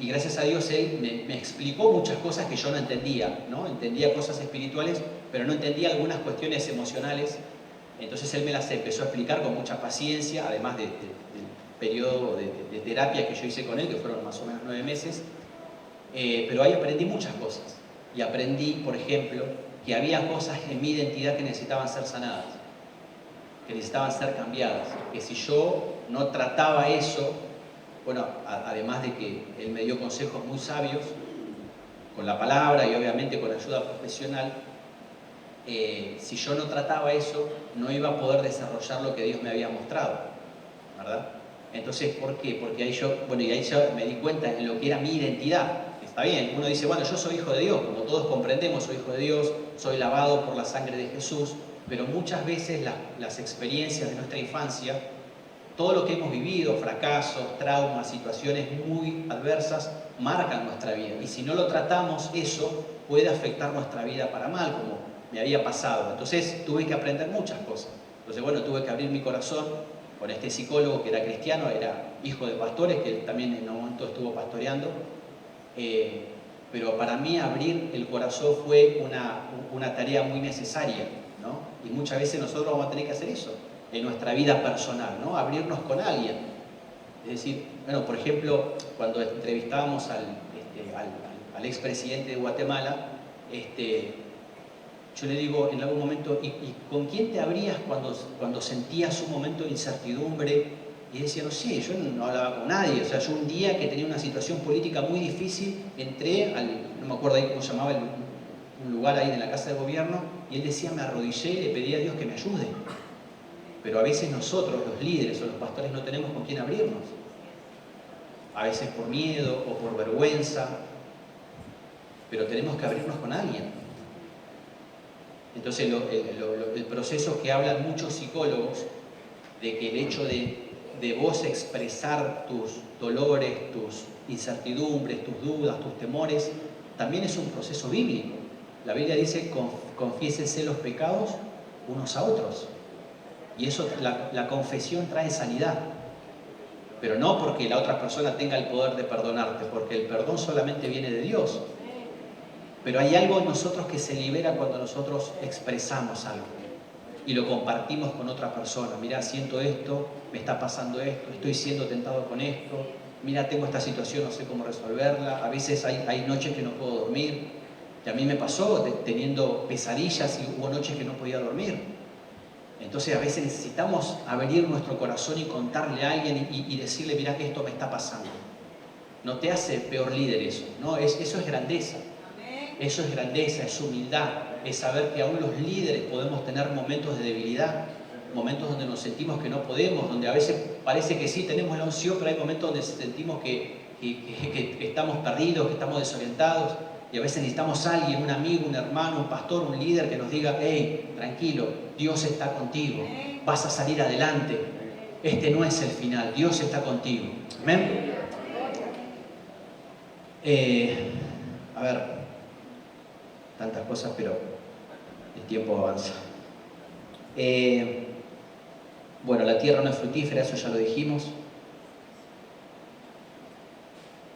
y gracias a Dios él me explicó muchas cosas que yo no entendía, ¿no? Entendía cosas espirituales, pero no entendía algunas cuestiones emocionales. Entonces él me las empezó a explicar con mucha paciencia, además del periodo de terapia que yo hice con él, que fueron más o menos 9 meses. Pero ahí aprendí muchas cosas. Y aprendí, por ejemplo, que había cosas en mi identidad que necesitaban ser sanadas, que necesitaban ser cambiadas, que si yo no trataba eso, bueno, además de que él me dio consejos muy sabios, con la palabra y obviamente con ayuda profesional, si yo no trataba eso, no iba a poder desarrollar lo que Dios me había mostrado, ¿verdad? Entonces, ¿por qué? Porque ahí yo me di cuenta en lo que era mi identidad. Está bien, uno dice, bueno, yo soy hijo de Dios, como todos comprendemos, soy hijo de Dios, soy lavado por la sangre de Jesús, pero muchas veces las experiencias de nuestra infancia, todo lo que hemos vivido, fracasos, traumas, situaciones muy adversas, marcan nuestra vida. Y si no lo tratamos, eso puede afectar nuestra vida para mal, como me había pasado. Entonces tuve que aprender muchas cosas. Entonces, bueno, tuve que abrir mi corazón con este psicólogo que era cristiano, era hijo de pastores, que él también en un momento estuvo pastoreando. Pero para mí abrir el corazón fue una tarea muy necesaria, ¿no? Y muchas veces nosotros vamos a tener que hacer eso en nuestra vida personal, ¿no? Abrirnos con alguien. Es decir, bueno, por ejemplo, cuando entrevistábamos al expresidente de Guatemala, yo le digo en algún momento, ¿y con quién te abrías cuando sentías un momento de incertidumbre? Y decía, no sé, yo no hablaba con nadie. O sea, yo un día que tenía una situación política muy difícil, entré no me acuerdo ahí cómo se llamaba un lugar ahí en la casa de gobierno, y él decía, me arrodillé y le pedí a Dios que me ayude. Pero a veces nosotros, los líderes o los pastores, no tenemos con quién abrirnos. A veces por miedo o por vergüenza, pero tenemos que abrirnos con alguien. Entonces el proceso que hablan muchos psicólogos, de que el hecho de vos expresar tus dolores, tus incertidumbres, tus dudas, tus temores, también es un proceso bíblico. La Biblia dice, confiésense los pecados unos a otros. Y eso, la confesión trae sanidad. Pero no porque la otra persona tenga el poder de perdonarte, porque el perdón solamente viene de Dios. Pero hay algo en nosotros que se libera cuando nosotros expresamos algo y lo compartimos con otra persona. Mirá, siento esto, me está pasando esto, estoy siendo tentado con esto, mira, tengo esta situación, no sé cómo resolverla. A veces hay noches que no puedo dormir. Y a mí me pasó teniendo pesadillas y hubo noches que no podía dormir. Entonces a veces necesitamos abrir nuestro corazón y contarle a alguien y decirle, mira que esto me está pasando. No te hace peor líder eso, ¿no? Eso es grandeza. Eso es grandeza, es humildad, es saber que aún los líderes podemos tener momentos de debilidad, momentos donde nos sentimos que no podemos, donde a veces parece que sí tenemos la unción, pero hay momentos donde sentimos que estamos perdidos, que estamos desorientados, y a veces necesitamos a alguien, un amigo, un hermano, un pastor, un líder que nos diga, hey, tranquilo, Dios está contigo, vas a salir adelante, este no es el final, Dios está contigo. ¿Amén? A ver, tantas cosas, pero el tiempo avanza. Bueno, la tierra no es fructífera, eso ya lo dijimos.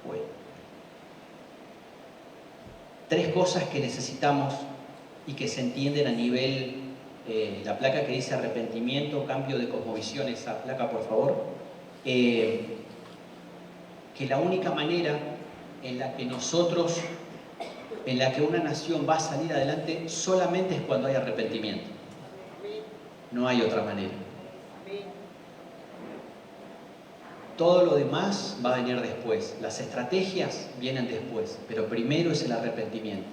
Bueno. 3 cosas que necesitamos y que se entienden a nivel, la placa que dice arrepentimiento, cambio de cosmovisión, esa placa por favor, que la única manera en la que una nación va a salir adelante solamente es cuando hay arrepentimiento. No hay otra manera. Todo lo demás va a venir después. Las estrategias vienen después, pero primero es el arrepentimiento.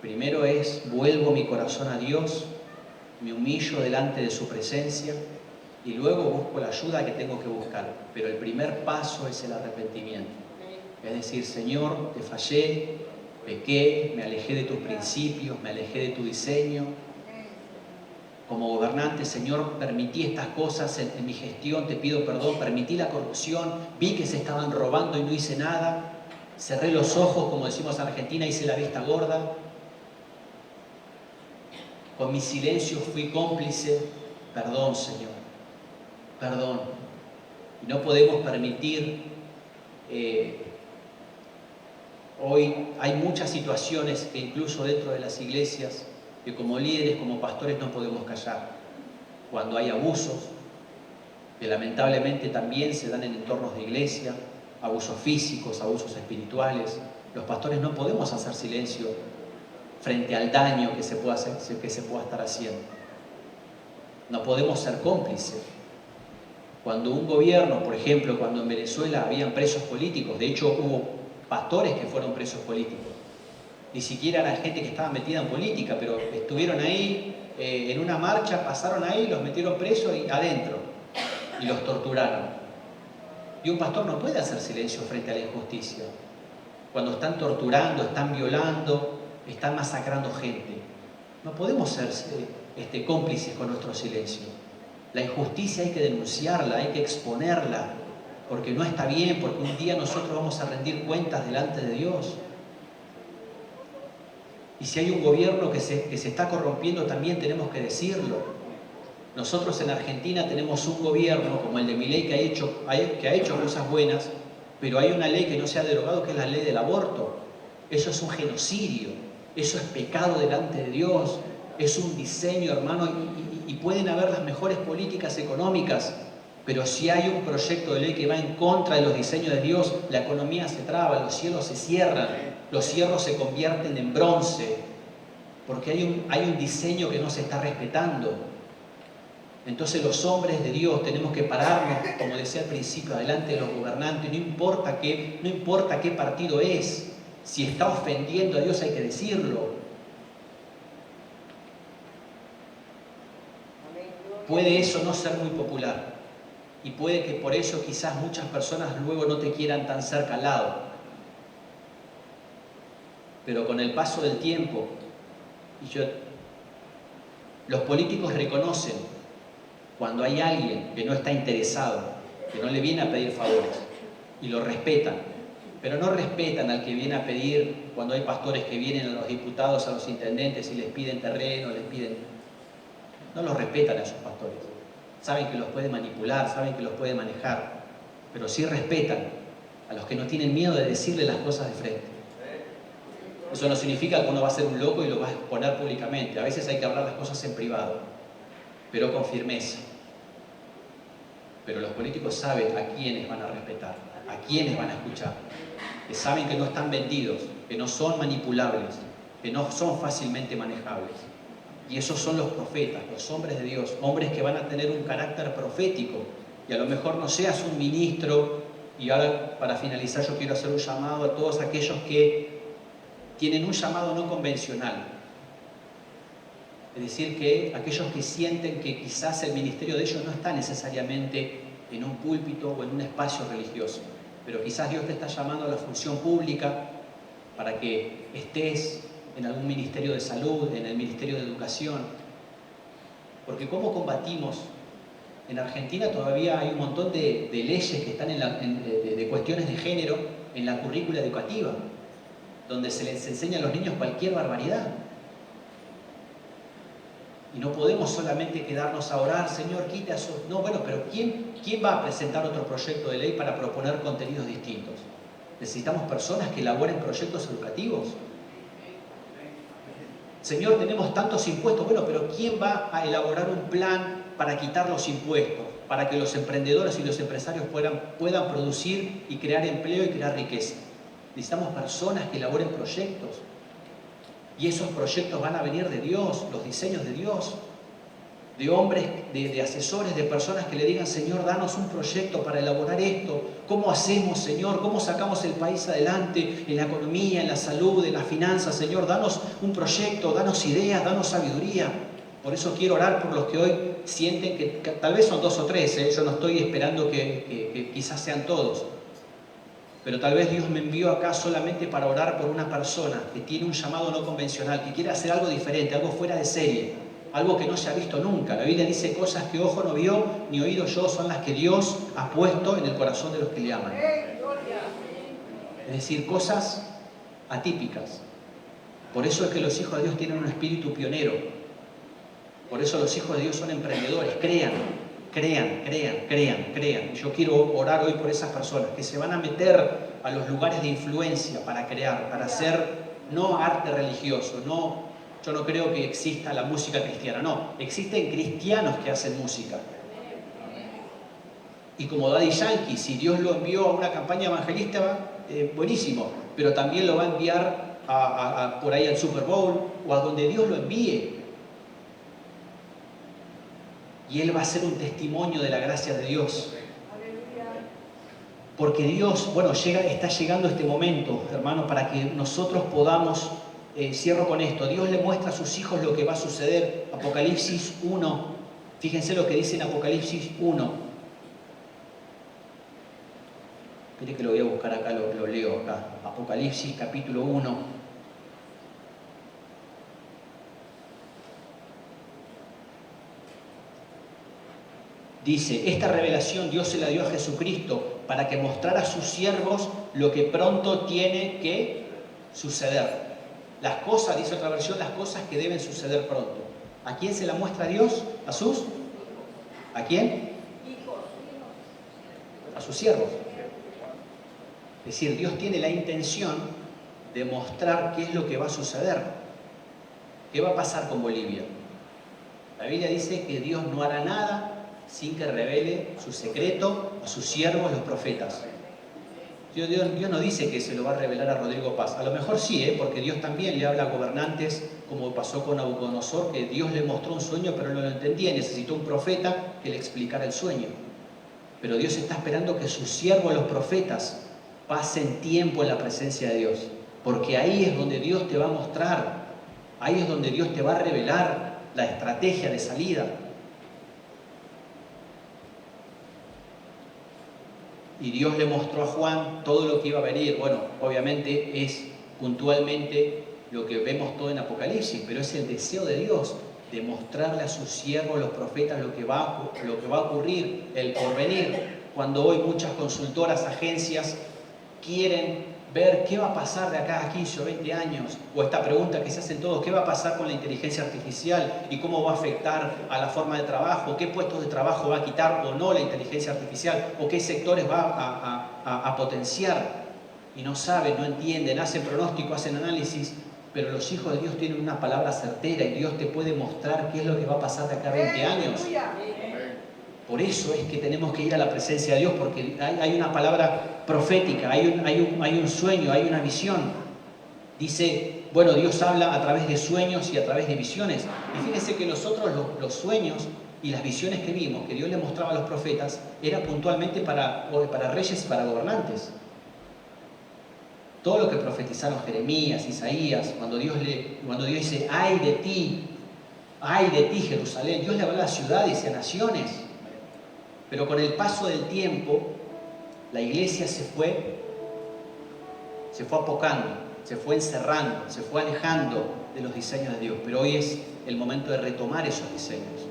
Primero es, vuelvo mi corazón a Dios, me humillo delante de su presencia y luego busco la ayuda que tengo que buscar. Pero el primer paso es el arrepentimiento. Es decir, Señor, te fallé, pequé, me alejé de tus principios, me alejé de tu diseño. Como gobernante, Señor, permití estas cosas en mi gestión, te pido perdón, permití la corrupción, vi que se estaban robando y no hice nada, cerré los ojos, como decimos en Argentina, hice la vista gorda, con mi silencio fui cómplice, perdón, Señor, perdón. Y no podemos permitir, hoy hay muchas situaciones que incluso dentro de las iglesias, que como líderes, como pastores no podemos callar. Cuando hay abusos, que lamentablemente también se dan en entornos de iglesia, abusos físicos, abusos espirituales, los pastores no podemos hacer silencio frente al daño que se pueda estar haciendo. No podemos ser cómplices. Cuando un gobierno, por ejemplo, cuando en Venezuela habían presos políticos, de hecho hubo pastores que fueron presos políticos, ni siquiera era gente que estaba metida en política, pero estuvieron ahí en una marcha, pasaron ahí, los metieron presos y adentro y los torturaron. Y un pastor no puede hacer silencio frente a la injusticia. Cuando están torturando, están violando, están masacrando gente. No podemos ser cómplices con nuestro silencio. La injusticia hay que denunciarla, hay que exponerla, porque no está bien, porque un día nosotros vamos a rendir cuentas delante de Dios. Y si hay un gobierno que se está corrompiendo, también tenemos que decirlo. Nosotros en Argentina tenemos un gobierno como el de Milei que ha hecho cosas buenas, pero hay una ley que no se ha derogado, que es la ley del aborto. Eso es un genocidio, eso es pecado delante de Dios, es un diseño, hermano, y pueden haber las mejores políticas económicas, pero si hay un proyecto de ley que va en contra de los diseños de Dios, la economía se traba, los cielos se cierran. Los cierros se convierten en bronce, porque hay un diseño que no se está respetando. Entonces los hombres de Dios tenemos que pararnos, como decía al principio, delante de los gobernantes, no importa qué partido es, si está ofendiendo a Dios hay que decirlo. Puede eso no ser muy popular, y puede que por eso quizás muchas personas luego no te quieran tan cerca al lado. Pero con el paso del tiempo, los políticos reconocen cuando hay alguien que no está interesado, que no le viene a pedir favores, y lo respetan. Pero no respetan al que viene a pedir, cuando hay pastores que vienen a los diputados, a los intendentes y les piden terreno, no los respetan a esos pastores. Saben que los puede manipular, saben que los puede manejar, pero sí respetan a los que no tienen miedo de decirle las cosas de frente. Eso no significa que uno va a ser un loco y lo va a exponer públicamente. A veces hay que hablar las cosas en privado, pero con firmeza. pero los políticos saben a quiénes van a respetar, a quiénes van a escuchar, que saben que no están vendidos, que no son manipulables, que no son fácilmente manejables. Y esos son los profetas, los hombres de Dios, hombres que van a tener un carácter profético. Y a lo mejor no seas un ministro, y ahora para finalizar yo quiero hacer un llamado a todos aquellos que tienen un llamado no convencional. Es decir, que aquellos que sienten que quizás el ministerio de ellos no está necesariamente en un púlpito o en un espacio religioso, pero quizás Dios te está llamando a la función pública para que estés en algún ministerio de salud, en el ministerio de educación. Porque ¿cómo combatimos? En Argentina todavía hay un montón de leyes que están de cuestiones de género en la currícula educativa, donde se les enseña a los niños cualquier barbaridad. Y no podemos solamente quedarnos a orar, Señor, quita eso. No, bueno, pero ¿quién va a presentar otro proyecto de ley para proponer contenidos distintos? Necesitamos personas que elaboren proyectos educativos. Señor, tenemos tantos impuestos. Bueno, pero ¿quién va a elaborar un plan para quitar los impuestos? Para que los emprendedores y los empresarios puedan producir y crear empleo y crear riqueza. Necesitamos personas que elaboren proyectos. Y esos proyectos van a venir de Dios, los diseños de Dios, de hombres, de asesores, de personas que le digan, Señor, danos un proyecto para elaborar esto. ¿Cómo hacemos, Señor? ¿Cómo sacamos el país adelante en la economía, en la salud, en las finanzas? Señor, danos un proyecto, danos ideas, danos sabiduría. Por eso quiero orar por los que hoy sienten que tal vez son 2 o 3, yo no estoy esperando que quizás sean todos. Pero tal vez Dios me envió acá solamente para orar por una persona que tiene un llamado no convencional, que quiere hacer algo diferente, algo fuera de serie, algo que no se ha visto nunca. La Biblia dice cosas que ojo no vio, ni oído yo, son las que Dios ha puesto en el corazón de los que le aman. Es decir, cosas atípicas. Por eso es que los hijos de Dios tienen un espíritu pionero. Por eso los hijos de Dios son emprendedores, crean. Yo quiero orar hoy por esas personas que se van a meter a los lugares de influencia para crear, para hacer no arte religioso, yo no creo que exista la música cristiana, no, existen cristianos que hacen música. Y como Daddy Yankee, si Dios lo envió a una campaña evangelista, buenísimo, pero también lo va a enviar por ahí al Super Bowl o a donde Dios lo envíe. Y él va a ser un testimonio de la gracia de Dios. Porque Dios, está llegando este momento, hermano, para que nosotros podamos, cierro con esto, Dios le muestra a sus hijos lo que va a suceder. Apocalipsis 1, fíjense lo que dice en Apocalipsis 1. Espere que lo voy a buscar acá, lo leo acá. Apocalipsis capítulo 1. Dice, esta revelación Dios se la dio a Jesucristo para que mostrara a sus siervos lo que pronto tiene que suceder. Las cosas, dice otra versión, las cosas que deben suceder pronto. ¿A quién se la muestra Dios? ¿A quién? A sus siervos. Es decir, Dios tiene la intención de mostrar qué es lo que va a suceder. ¿Qué va a pasar con Bolivia? La Biblia dice que Dios no hará nada sin que revele su secreto a sus siervos, los profetas. Dios no dice que se lo va a revelar a Rodrigo Paz. A lo mejor sí, porque Dios también le habla a gobernantes, como pasó con Nabucodonosor, que Dios le mostró un sueño pero no lo entendía y necesitó un profeta que le explicara el sueño. Pero Dios está esperando que sus siervos, los profetas, pasen tiempo en la presencia de Dios. Porque ahí es donde Dios te va a mostrar, ahí es donde Dios te va a revelar la estrategia de salida. Y Dios le mostró a Juan todo lo que iba a venir. Bueno, obviamente es puntualmente lo que vemos todo en Apocalipsis, pero es el deseo de Dios de mostrarle a sus siervos, los profetas, lo que va a ocurrir, el porvenir. Cuando hoy muchas consultoras, agencias quieren ver qué va a pasar de acá a 15 o 20 años, o esta pregunta que se hacen todos, ¿qué va a pasar con la inteligencia artificial y cómo va a afectar a la forma de trabajo? ¿Qué puestos de trabajo va a quitar o no la inteligencia artificial? ¿O qué sectores va a potenciar? Y no saben, no entienden, hacen pronóstico, hacen análisis, pero los hijos de Dios tienen una palabra certera y Dios te puede mostrar qué es lo que va a pasar de acá a 20 años. Por eso es que tenemos que ir a la presencia de Dios, porque hay una palabra profética, hay un sueño, hay una visión. Dice, bueno, Dios habla a través de sueños y a través de visiones. Y fíjense que nosotros los sueños y las visiones que vimos, que Dios le mostraba a los profetas, era puntualmente para reyes y para gobernantes. Todo lo que profetizaron Jeremías, Isaías, cuando Dios dice, ay de ti Jerusalén, Dios le habla a ciudades y a naciones. Pero con el paso del tiempo, la iglesia se fue apocando, se fue encerrando, se fue alejando de los diseños de Dios. Pero hoy es el momento de retomar esos diseños.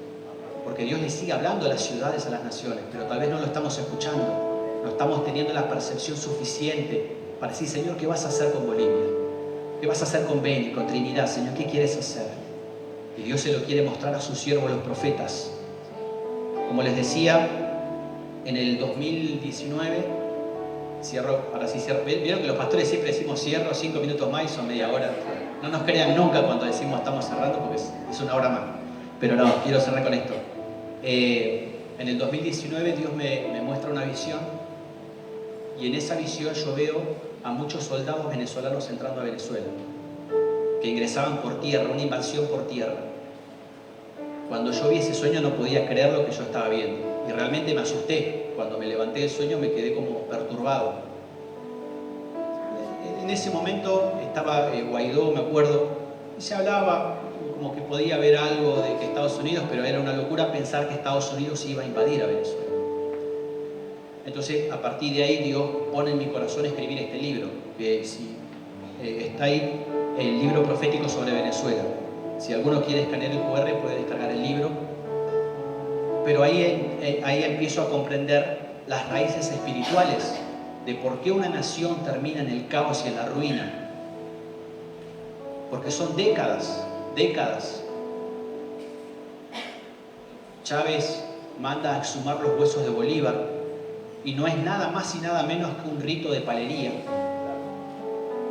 Porque Dios le sigue hablando a las ciudades, a las naciones, pero tal vez no lo estamos escuchando. No estamos teniendo la percepción suficiente para decir, Señor, ¿qué vas a hacer con Bolivia? ¿Qué vas a hacer con Beni, con Trinidad? Señor, ¿qué quieres hacer? Y Dios se lo quiere mostrar a sus siervos, los profetas. Como les decía, en el 2019, ahora sí cierro. Vieron que los pastores siempre decimos cierro 5 minutos más o media hora. No nos crean nunca cuando decimos estamos cerrando, porque es una hora más. Pero no, quiero cerrar con esto. En el 2019 Dios me muestra una visión, y en esa visión yo veo a muchos soldados venezolanos entrando a Venezuela, que ingresaban por tierra, una invasión por tierra. Cuando yo vi ese sueño no podía creer lo que yo estaba viendo, y realmente me asusté. Cuando me levanté del sueño me quedé como perturbado. En ese momento estaba Guaidó, me acuerdo, y se hablaba como que podía haber algo de que Estados Unidos, pero era una locura pensar que Estados Unidos iba a invadir a Venezuela. Entonces, a partir de ahí, Dios pone en mi corazón escribir este libro, que está ahí, el libro profético sobre Venezuela. Si alguno quiere escanear el QR, puede descargar el libro. Pero ahí empiezo a comprender las raíces espirituales de por qué una nación termina en el caos y en la ruina. Porque son décadas. Chávez manda a exhumar los huesos de Bolívar, y no es nada más y nada menos que un rito de palería,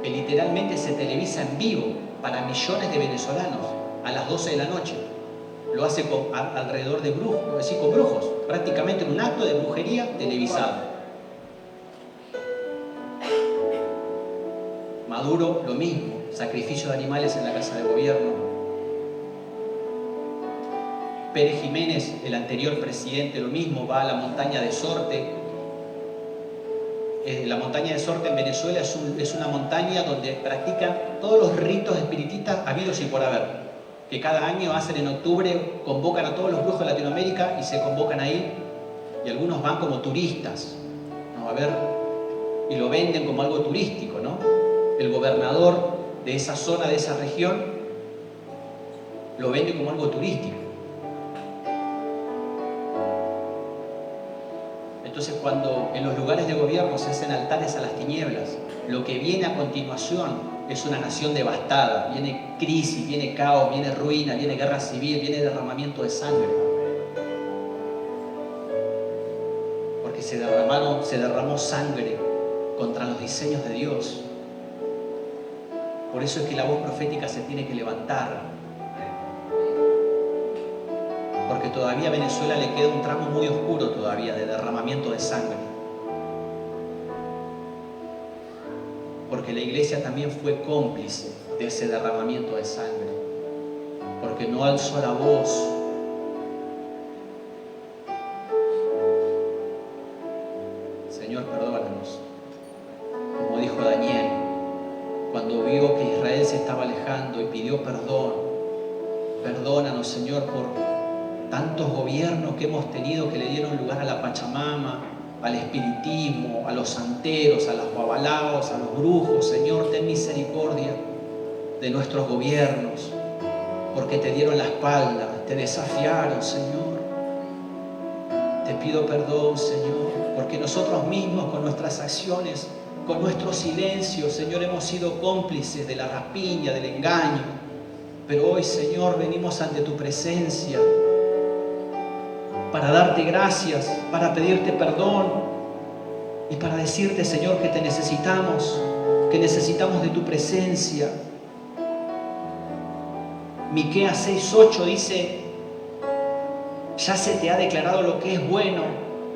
que literalmente se televisa en vivo para millones de venezolanos a las 12 de la noche. Lo hace alrededor de brujos, es decir, con brujos, prácticamente un acto de brujería televisado. Maduro, lo mismo, sacrificio de animales en la casa de gobierno. Pérez Jiménez, el anterior presidente, lo mismo, va a la montaña de Sorte. La montaña de Sorte en Venezuela es una montaña donde practican todos los ritos espiritistas habidos y por haber, que cada año hacen en octubre, convocan a todos los brujos de Latinoamérica y se convocan ahí, y algunos van como turistas, ¿no? A ver, y lo venden como algo turístico, ¿no? El gobernador de esa zona, de esa región, lo vende como algo turístico. Entonces, cuando en los lugares de gobierno se hacen altares a las tinieblas, lo que viene a continuación es una nación devastada. Viene crisis, viene caos, viene ruina, viene guerra civil, viene derramamiento de sangre. Porque se derramó sangre contra los diseños de Dios. Por eso es que la voz profética se tiene que levantar. Porque todavía a Venezuela le queda un tramo muy oscuro todavía de derramamiento de sangre. Porque la iglesia también fue cómplice de ese derramamiento de sangre. Porque no alzó la voz. Señor, perdónanos. Como dijo Daniel, cuando vio que Israel se estaba alejando y pidió perdón. Perdónanos, Señor, por tantos gobiernos que hemos tenido que le dieron lugar a la Pachamama, al espiritismo, a los santeros, a los babalaos, a los brujos. Señor, ten misericordia de nuestros gobiernos, porque te dieron la espalda, te desafiaron, Señor. Te pido perdón, Señor, porque nosotros mismos con nuestras acciones, con nuestro silencio, Señor, hemos sido cómplices de la rapiña, del engaño. Pero hoy, Señor, venimos ante tu presencia para darte gracias, para pedirte perdón y para decirte, Señor, que te necesitamos, que necesitamos de tu presencia. Miqueas 6:8 dice, Ya se te ha declarado lo que es bueno.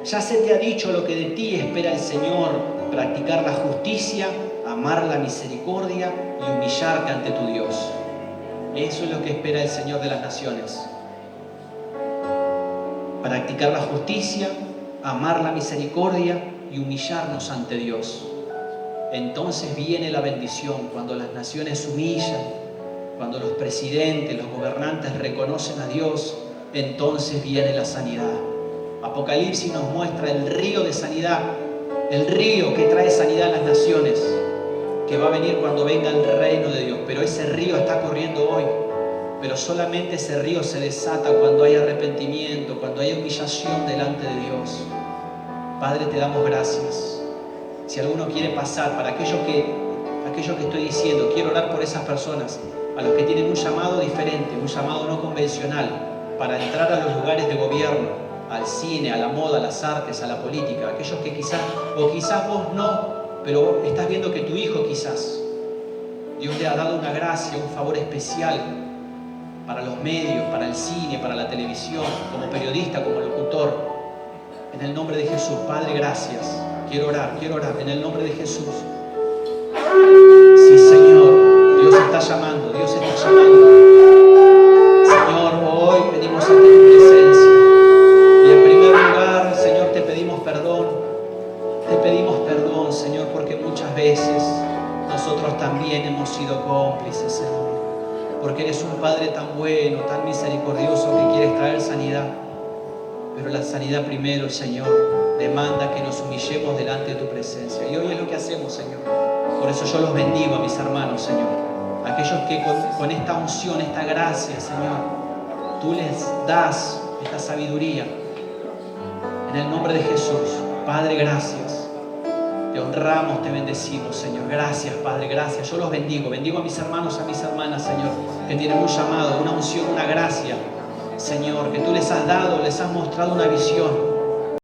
Ya se te ha dicho lo que de ti espera el Señor. Practicar la justicia, amar la misericordia y humillarte ante tu Dios. Eso es lo que espera el Señor de las naciones. Practicar la justicia, amar la misericordia y humillarnos ante Dios. Entonces viene la bendición, cuando las naciones se humillan, cuando los presidentes, los gobernantes reconocen a Dios, entonces viene la sanidad. Apocalipsis nos muestra el río de sanidad, el río que trae sanidad a las naciones, que va a venir cuando venga el reino de Dios. Pero ese río está corriendo hoy. Pero solamente ese río se desata cuando hay arrepentimiento, cuando hay humillación delante de Dios. Padre, te damos gracias. Si alguno quiere pasar, para aquello que estoy diciendo, quiero orar por esas personas, a los que tienen un llamado diferente, un llamado no convencional, para entrar a los lugares de gobierno, al cine, a la moda, a las artes, a la política. Aquellos que quizás, o quizás vos no, pero estás viendo que tu hijo quizás, Dios le ha dado una gracia, un favor especial para los medios, para el cine, para la televisión, como periodista, como locutor. En el nombre de Jesús, Padre, gracias. Quiero orar en el nombre de Jesús. Sí, Señor, Dios está llamando, Dios está llamando. Señor, hoy venimos ante tu presencia. Y en primer lugar, Señor, te pedimos perdón. Te pedimos perdón, Señor, porque muchas veces nosotros también hemos sido cómplices, Señor. Porque eres un Padre tan bueno, tan misericordioso, que quieres traer sanidad. Pero la sanidad primero, Señor, demanda que nos humillemos delante de tu presencia. Y hoy es lo que hacemos, Señor. Por eso yo los bendigo a mis hermanos, Señor. Aquellos que con esta unción, esta gracia, Señor, tú les das esta sabiduría. En el nombre de Jesús, Padre, gracias. Te honramos, te bendecimos, Señor. Gracias, Padre, gracias. Yo los bendigo. Bendigo a mis hermanos, a mis hermanas, Señor, que tienen un llamado, una unción, una gracia, Señor, que tú les has dado, les has mostrado una visión.